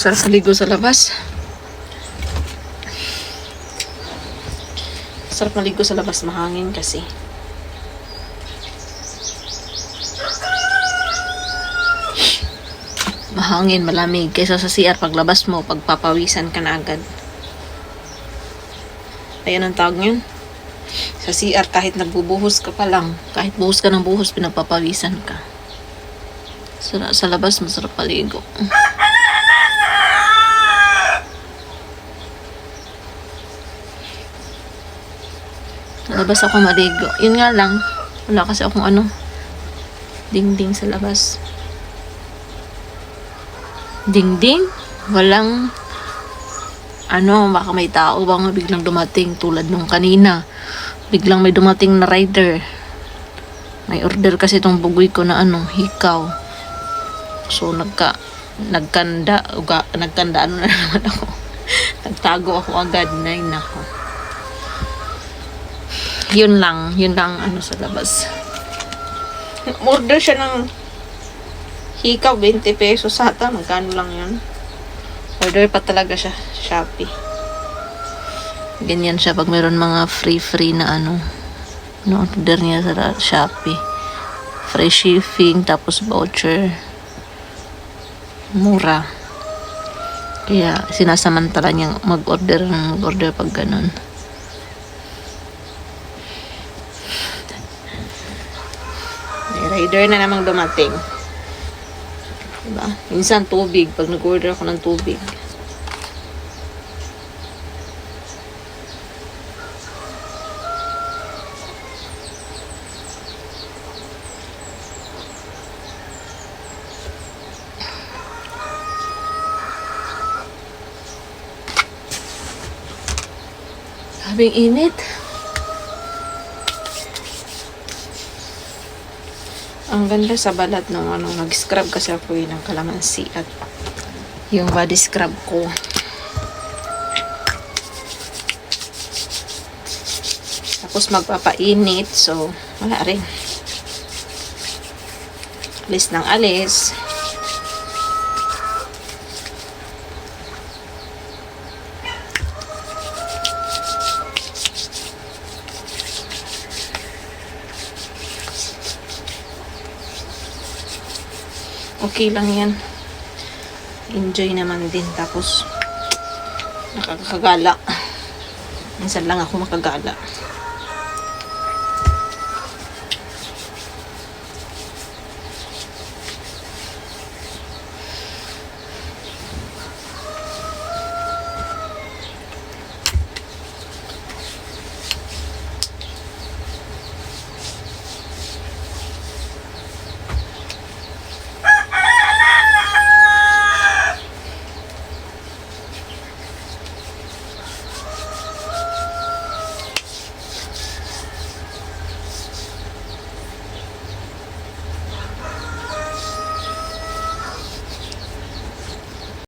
Sarap maligo sa labas. Sarap maligo sa labas, mahangin kasi. Mahangin, malamig. Kaysa sa CR, paglabas mo, pagpapawisan ka na agad. Ayan ang tawag yun. Sa CR, kahit nagbubuhos ka pa lang, kahit buhos ka ng buhos, pinagpapawisan ka. Sa labas, masarap paligo. Sa labas ako maligo. Yun nga lang, wala kasi akong dingding sa labas. Dingding? Walang baka may tao bang biglang dumating tulad nung kanina. Biglang may dumating na rider. May order kasi itong bugoy ko na hikaw. So nagkanda na naman ako. Nagtago ako agad. Nako. Yun lang sa labas. Order siya ng hikaw, 20 pesos ata. Magkano lang yun? Order pa talaga siya, Shopee. Ganyan siya pag mayroon mga free na order niya sa Shopee. Free shipping, tapos voucher. Mura. Kaya sinasamantala niyang mag-order pag ganun. May rider na namang dumating. Diba? Minsan tubig. Pag nag-order ako ng tubig. Sabing init. Ang ganda sa balat ng nag-scrub kasi ako ng kalamansi at yung body scrub ko. Tapos magpapainit, so wala rin. Alis ng alis. Okay lang yan. Enjoy naman din. Tapos nakakagala. Minsan lang ako makagala.